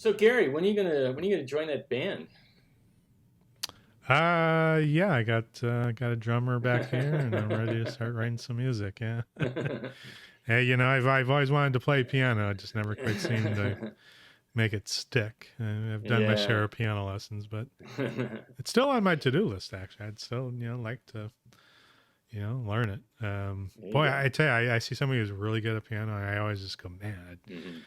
So Gary, when are you gonna join that band? Yeah, I got a drummer back here, and I'm ready to start writing some music. Yeah. Hey, I've always wanted to play piano. I just never quite seemed to make it stick. I've done my share Yeah. of piano lessons, but it's still on my to-do list. Actually, I'd still like to learn it. There you Boy, go. I tell you, I see somebody who's really good at piano. I always just go, man, Hmm.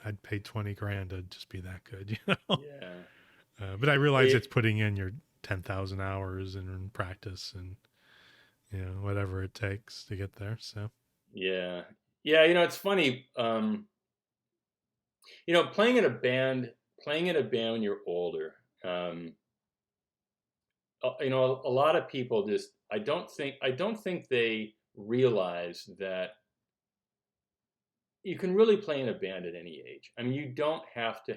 I'd pay 20 grand to just be that good. Yeah. But I realize It, it's putting in your 10,000 hours in practice and whatever it takes to get there. So yeah. Yeah, it's funny. Playing in a band when you're older. Um, a lot of people just I don't think they realize that you can really play in a band at any age. I mean, you don't have to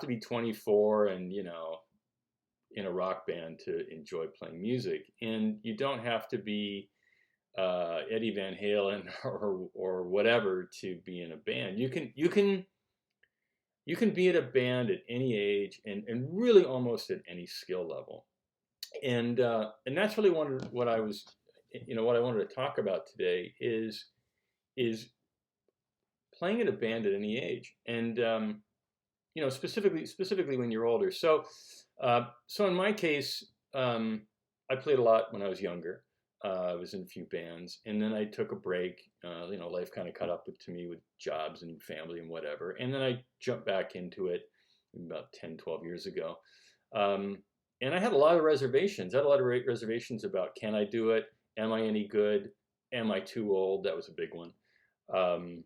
be 24 and in a rock band to enjoy playing music, and you don't have to be Eddie Van Halen or whatever to be in a band. You can be at a band at any age and really almost at any skill level. And that's really what I wanted to talk about today is playing in a band at any age, and specifically when you're older. So in my case, I played a lot when I was younger. I was in a few bands, and then I took a break. Life kind of caught up to me with jobs and family and whatever. And then I jumped back into it about 10, 12 years ago. Um, and I had a lot of reservations. I had a lot of reservations about, can I do it? Am I any good? Am I too old? That was a big one. Um,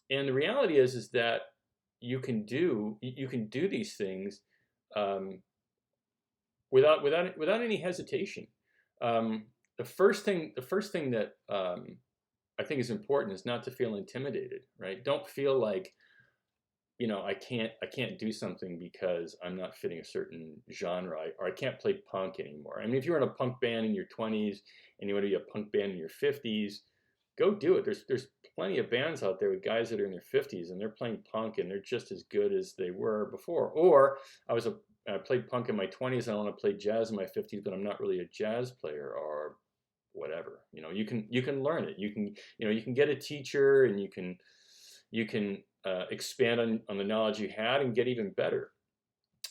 and the reality is that you can do these things um, without any hesitation. Um, the first thing that I think is important is not to feel intimidated. Right? Don't feel like I can't do something because I'm not fitting a certain genre, or I can't play punk anymore. I mean, if you're in a punk band in your 20s and you want to be a punk band in your 50s, go do it. There's plenty of bands out there with guys that are in their 50s and they're playing punk and they're just as good as they were before. Or I played punk in my 20s and I want to play jazz in my 50s, but I'm not really a jazz player or whatever. You can learn it. You can get a teacher, and you can expand on the knowledge you had and get even better.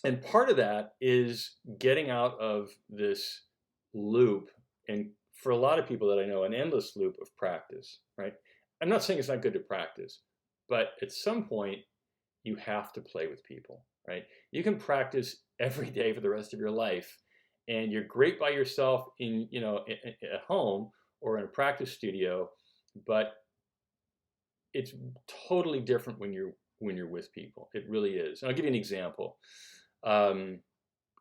And part of that is getting out of this loop, and for a lot of people that I know, an endless loop of practice, right? I'm not saying it's not good to practice, but at some point you have to play with people, right? You can practice every day for the rest of your life, and you're great by yourself at home or in a practice studio, but it's totally different when you're with people. It really is. And I'll give you an example. Um,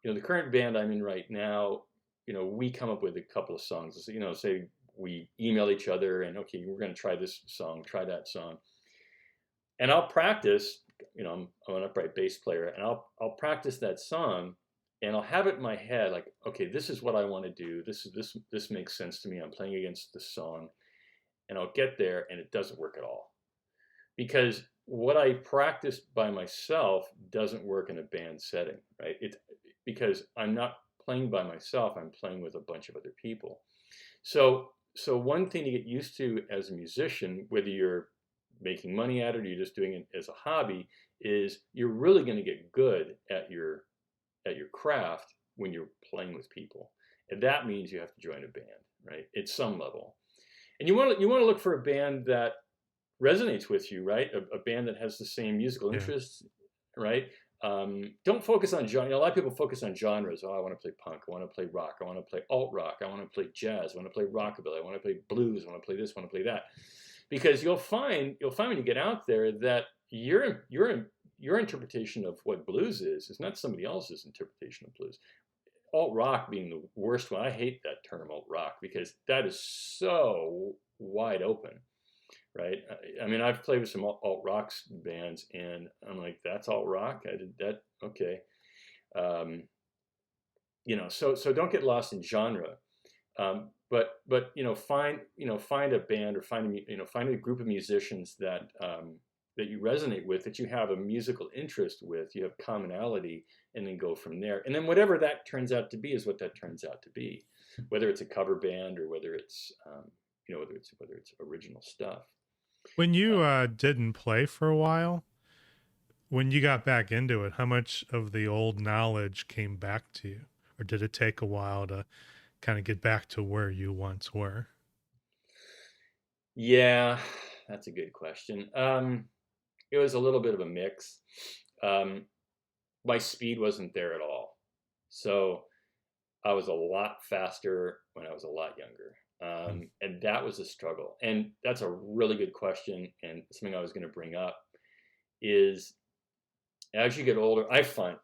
the current band I'm in right now, we come up with a couple of songs. So, say we email each other and, okay, we're going to try this song, try that song, and I'll practice. I'm an upright bass player, and I'll practice that song, and I'll have it in my head like, okay, this is what I want to do. This makes sense to me. I'm playing against the song, and I'll get there, and it doesn't work at all, because what I practiced by myself doesn't work in a band setting, right? It's because I'm not playing by myself. I'm playing with a bunch of other people. So one thing to get used to as a musician, whether you're making money at it or you're just doing it as a hobby, is you're really going to get good at your craft when you're playing with people, and that means you have to join a band, right? At some level, and you want to look for a band that resonates with you, right? A band that has the same musical yeah, interests, right? Don't focus on genre. A lot of people focus on genres. Oh, I want to play punk. I want to play rock. I want to play alt rock. I want to play jazz. I want to play rockabilly. I want to play blues. I want to play this. I want to play that. Because you'll find when you get out there that your interpretation of what blues is not somebody else's interpretation of blues. Alt rock being the worst one. I hate that term alt rock because that is so wide open, right? I mean, I've played with some alt rock bands, and I'm like, that's alt rock. I did that. Okay. So don't get lost in genre. But find a band or find a group of musicians that that you resonate with, that you have a musical interest with, you have commonality, and then go from there. And then whatever that turns out to be is what that turns out to be, whether it's a cover band or whether it's whether it's original stuff. When you didn't play for a while, when you got back into it, how much of the old knowledge came back to you? Or did it take a while to kind of get back to where you once were? Yeah, that's a good question. It was a little bit of a mix. Um, my speed wasn't there at all. So I was a lot faster when I was a lot younger. And that was a struggle. And that's a really good question. And something I was going to bring up is, as you get older, I find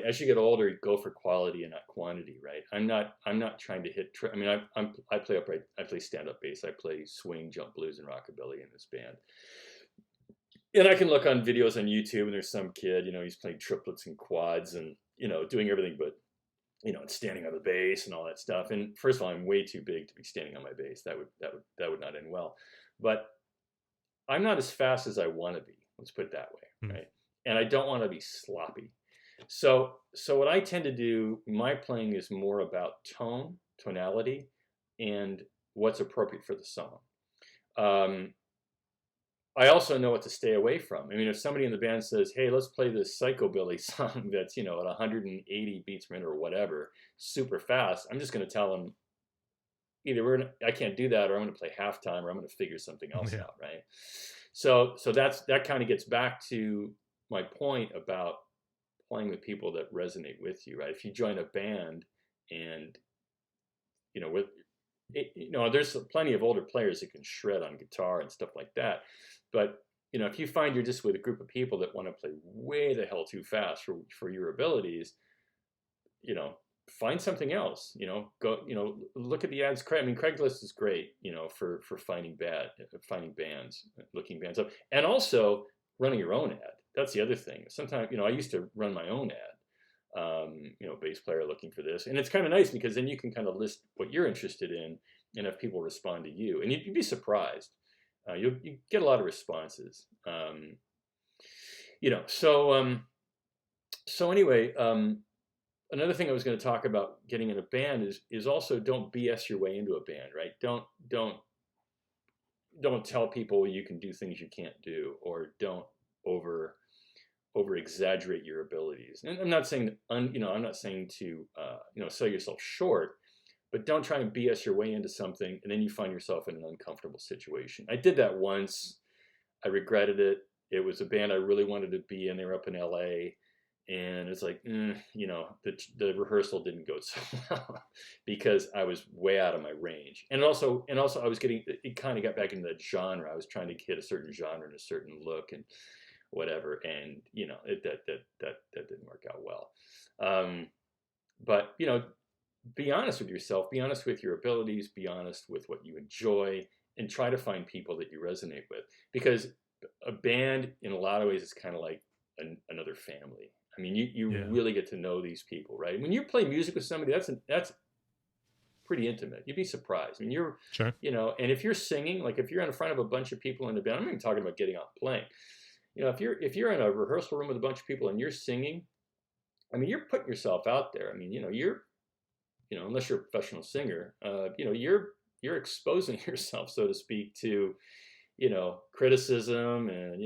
as you get older, you go for quality and not quantity, right? I'm not trying to hit. I mean, I play upright. I play stand up bass. I play swing, jump, blues, and rockabilly in this band. And I can look on videos on YouTube, and there's some kid, he's playing triplets and quads, and doing everything but standing on the bass and all that stuff. And first of all, I'm way too big to be standing on my bass. That would not end well. But I'm not as fast as I want to be. Let's put it that way, right? And I don't want to be sloppy. So what I tend to do, my playing is more about tonality, and what's appropriate for the song. I also know what to stay away from. I mean, if somebody in the band says, "Hey, let's play this psychobilly song that's at 180 beats per minute or whatever, super fast," I'm just going to tell them either I can't do that, or I'm going to play halftime, or I'm going to figure something else out, right? So that kind of gets back to my point about playing with people that resonate with you, right? If you join a band and there's plenty of older players that can shred on guitar and stuff like that, but if you find you're just with a group of people that want to play way the hell too fast for your abilities, find something else. Go look at the ads. I mean, Craigslist is great, for finding bands, looking bands up, and also running your own ad. That's the other thing. Sometimes, I used to run my own ad, bass player looking for this. And it's kind of nice because then you can kind of list what you're interested in and have people respond to you. And you'd be surprised. You get a lot of responses. So anyway, another thing I was going to talk about getting in a band is also don't BS your way into a band, right? Don't tell people you can do things you can't do, or don't over exaggerate your abilities. And I'm not saying to sell yourself short, but don't try and BS your way into something and then you find yourself in an uncomfortable situation. I did that once. I regretted it. It was a band I really wanted to be in. They were up in LA, and it's like, the rehearsal didn't go so well because I was way out of my range. And also I was it kind of got back into that genre. I was trying to hit a certain genre and a certain look and whatever, and that didn't work out well. But be honest with yourself, be honest with your abilities, be honest with what you enjoy, and try to find people that you resonate with, because a band in a lot of ways is kind of like another family. I mean, you really get to know these people, right? When you play music with somebody, that's pretty intimate. You'd be surprised. I mean, you're sure. And if you're singing, like if you're in front of a bunch of people in the band, I'm not even talking about getting out and playing. If you're in a rehearsal room with a bunch of people and you're singing, I mean, you're putting yourself out there. I mean, you're unless you're a professional singer, you're exposing yourself, so to speak, to criticism and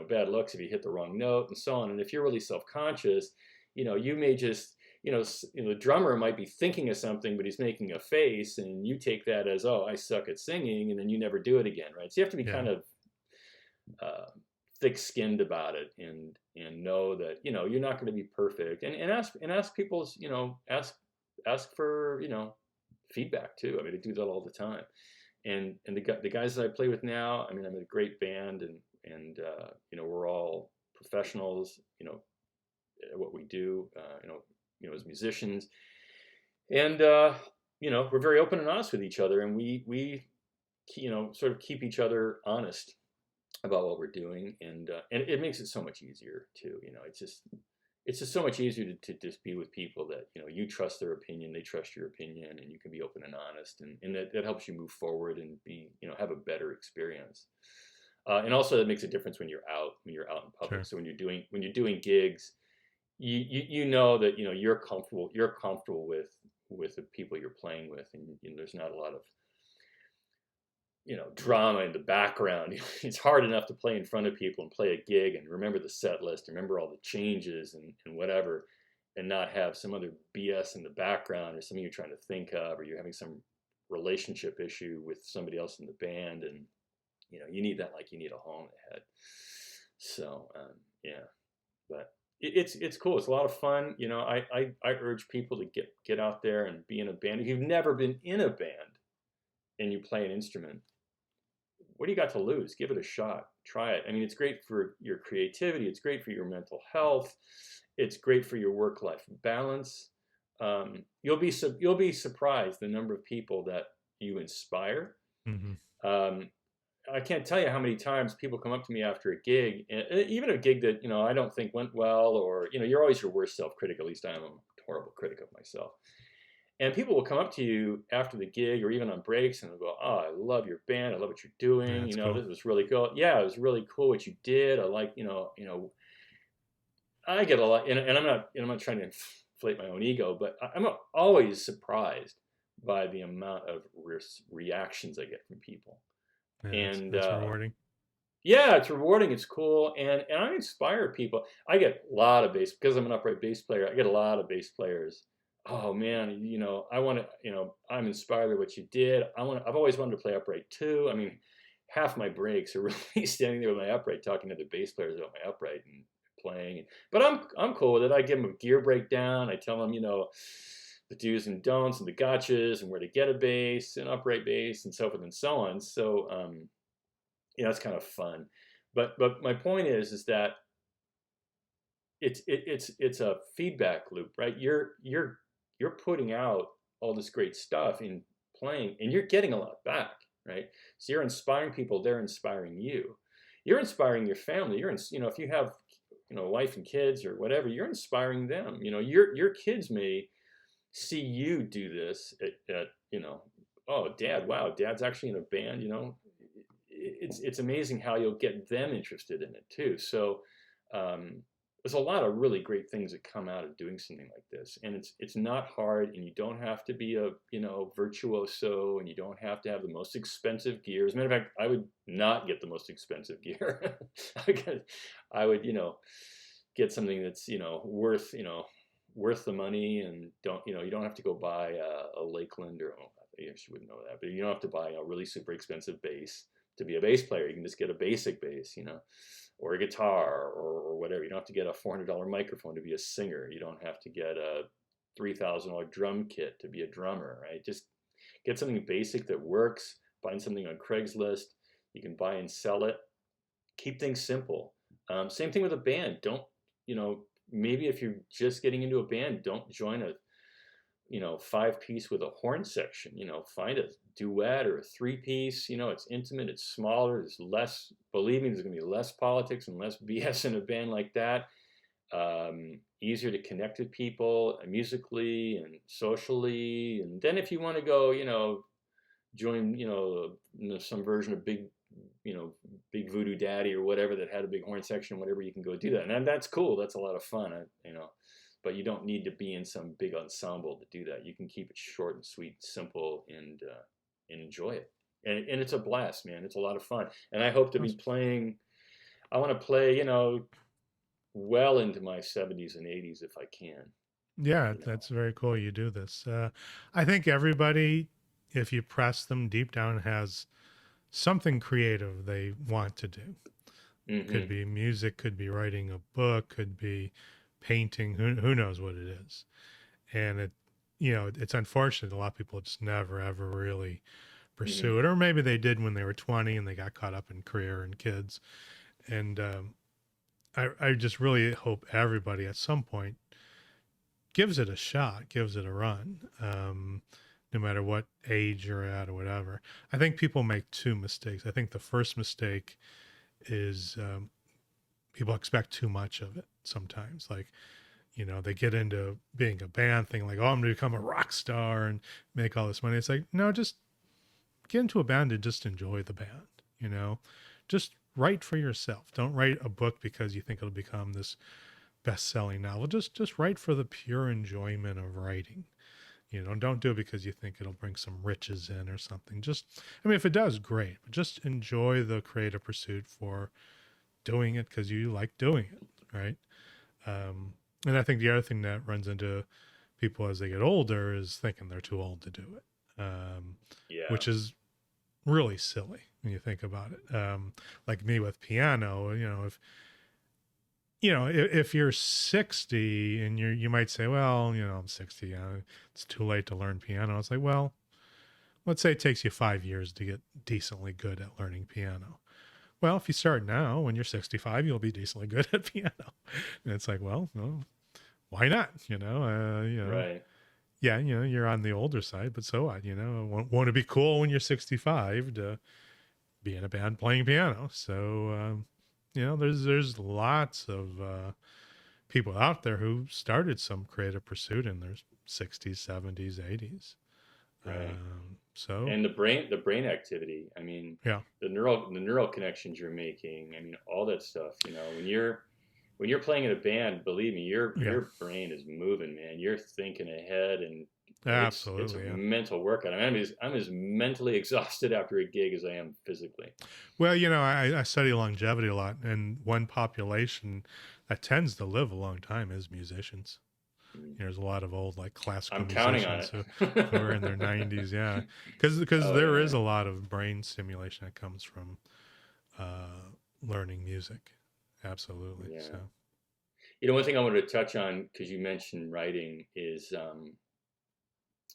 bad looks if you hit the wrong note and so on. And if you're really self-conscious, you may just the drummer might be thinking of something, but he's making a face, and you take that as, oh, I suck at singing, and then you never do it again, right? So you have to be kind of thick-skinned about it, and know that you're not going to be perfect, and ask people's ask for feedback too. I mean, I do that all the time, and the guys that I play with now, I mean, I'm in a great band, and we're all professionals, at what we do, as musicians, and we're very open and honest with each other, and we sort of keep each other honest about what we're doing, and it makes it so much easier too. It's just it's just so much easier to just be with people that, you trust their opinion, they trust your opinion, and you can be open and honest, and that helps you move forward and be, have a better experience. And also that makes a difference when you're out in public. Sure. So when you're doing gigs, you know that, you're comfortable with the people you're playing with, and there's not a lot of, drama in the background. It's hard enough to play in front of people and play a gig and remember the set list, remember all the changes and whatever, and not have some other BS in the background or something you're trying to think of, or you're having some relationship issue with somebody else in the band, and you need that like you need a hole in the head. So yeah, but it's cool. It's a lot of fun. I urge people to get out there and be in a band. If you've never been in a band and you play an instrument, what do you got to lose? Give it a shot. Try it. I mean, it's great for your creativity. It's great for your mental health. It's great for your work-life balance. You'll be surprised the number of people that you inspire. Mm-hmm. I can't tell you how many times people come up to me after a gig, even a gig that I don't think went well, or you're always your worst self-critic. At least I am a horrible critic of myself. And people will come up to you after the gig or even on breaks and they'll go, "Oh, I love your band. I love what you're doing. That's cool. This was really cool. Yeah, it was really cool what you did. I like, I get a lot," and I'm not trying to inflate my own ego, but I'm always surprised by the amount of reactions I get from people. Yeah, And that's rewarding. yeah, it's rewarding. It's cool, and I inspire people. I get a lot of bass because I'm an upright bass player. I get a lot of bass players. "Oh man, I want to, I'm inspired by what you did. I've always wanted to play upright too." I mean, half my breaks are really standing there with my upright, talking to the bass players about my upright and playing. But I'm cool with it. I give them a gear breakdown. I tell them, the do's and don'ts and the gotchas and where to get a bass, an upright bass, and so forth and so on. So, it's kind of fun. But my point is that it's a feedback loop, right? You're putting out all this great stuff in playing, and you're getting a lot back, right? So you're inspiring people, they're inspiring you. You're inspiring your family. If you have, wife and kids or whatever, you're inspiring them. Your kids may see you do this at "Oh, Dad, wow, Dad's actually in a band." It's amazing how you'll get them interested in it too. So there's a lot of really great things that come out of doing something like this, and it's not hard, and you don't have to be a virtuoso, and you don't have to have the most expensive gear. As a matter of fact, I would not get the most expensive gear. I would get something that's worth the money, and you don't have to go buy a Lakeland, or I guess you wouldn't know that, but you don't have to buy a really super expensive bass to be a bass player. You can just get a basic bass, or a guitar, or whatever. You don't have to get a $400 microphone to be a singer. You don't have to get a $3,000 drum kit to be a drummer, right? Just get something basic that works. Find something on Craigslist. You can buy and sell it. Keep things simple. Same thing with a band. Don't, maybe if you're just getting into a band, don't join a 5-piece with a horn section. Find a duet or a 3-piece. It's intimate, it's smaller, there's less, believe me, there's going to be less politics and less BS in a band like that. Easier to connect with people musically and socially. And then if you want to go, join, some version of Big Voodoo Daddy or whatever that had a big horn section, whatever, you can go do that. And that's cool. That's a lot of fun, but you don't need to be in some big ensemble to do that. You can keep it short and sweet, simple, and enjoy it. And it's a blast, man. It's a lot of fun. And I hope to be playing. I want to play, well into my 70s and 80s if I can. Yeah, that's very cool you do this. I think everybody, if you press them deep down, has something creative they want to do. Mm-hmm. Could be music, could be writing a book, could be painting, who knows what it is. And it's unfortunate a lot of people just never ever really pursue it, or maybe they did when they were 20 and they got caught up in career and kids. And I just really hope everybody at some point gives it a shot, gives it a run, no matter what age you're at or whatever. I think people make 2 mistakes. I think the first mistake is people expect too much of it sometimes. Like, they get into being a band thing like, oh, I'm going to become a rock star and make all this money. It's like, no, just get into a band and just enjoy the band, just write for yourself. Don't write a book because you think it'll become this best-selling novel. Just write for the pure enjoyment of writing. Don't do it because you think it'll bring some riches in or something. If it does, great, but just enjoy the creative pursuit for doing it because you like doing it, right? And I think the other thing that runs into people as they get older is thinking they're too old to do it, Yeah. which is really silly when you think about it. Like me with piano, if you're 60 and you might say, well, I'm 60, it's too late to learn piano. It's like, well, let's say it takes you 5 years to get decently good at learning piano. Well, if you start now, when you're 65, you'll be decently good at piano. And it's like, well, why not? Right. Yeah, you're on the older side, but so what? Won't it be cool when you're 65 to be in a band playing piano? So, there's lots of people out there who started some creative pursuit in their 60s, 70s, 80s. Right. So, and the brain activity. I mean, yeah, the neural connections you're making. I mean, all that stuff. When you're playing in a band, believe me, your brain is moving, man. You're thinking ahead, and it's a mental workout. I mean, I'm as mentally exhausted after a gig as I am physically. Well, I study longevity a lot, and one population that tends to live a long time is musicians. There's a lot of old classical musicians who are in their 90s, yeah, because there is a lot of brain stimulation that comes from learning music. Absolutely. Yeah. So, one thing I wanted to touch on, because you mentioned writing, is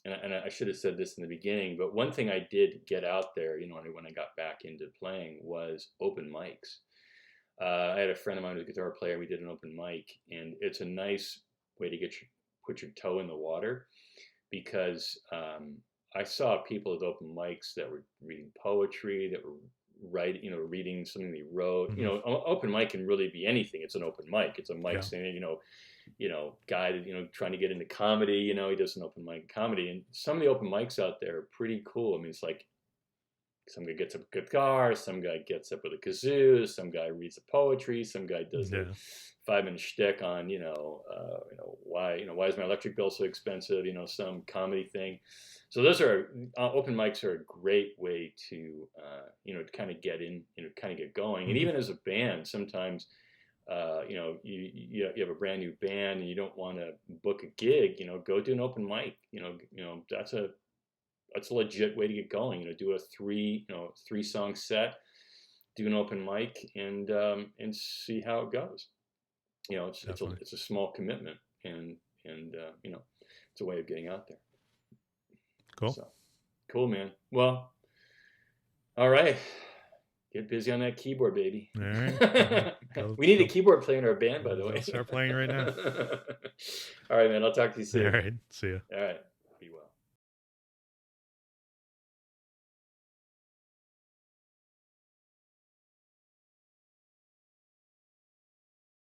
and I should have said this in the beginning, but one thing I did get out there, when I got back into playing, was open mics. I had a friend of mine who's a guitar player. We did an open mic, and it's a nice way to put your toe in the water, because I saw people at open mics that were reading poetry, that were reading something they wrote. mm-hmm. Open mic can really be anything. It's an open mic. It's a mic saying, guy that, trying to get into comedy, he does an open mic comedy. And some of the open mics out there are pretty cool. I mean, it's like some guy gets up a guitar, some guy gets up with a kazoo, some guy reads the poetry, some guy does a 5-minute shtick on, why is my electric bill so expensive, some comedy thing. So those are open mics are a great way to, to kind of get in, kind of get going. And even as a band, sometimes, you have a brand new band and you don't want to book a gig, go do an open mic. That's a legit way to get going. Do a 3-song set, do an open mic, and see how it goes. It's a small commitment, and it's a way of getting out there. Cool. So, cool, man. Well, all right. Get busy on that keyboard, baby. All right. We need a keyboard player in our band, by the way. Start playing right now. All right, man. I'll talk to you soon. All right. See ya. All right.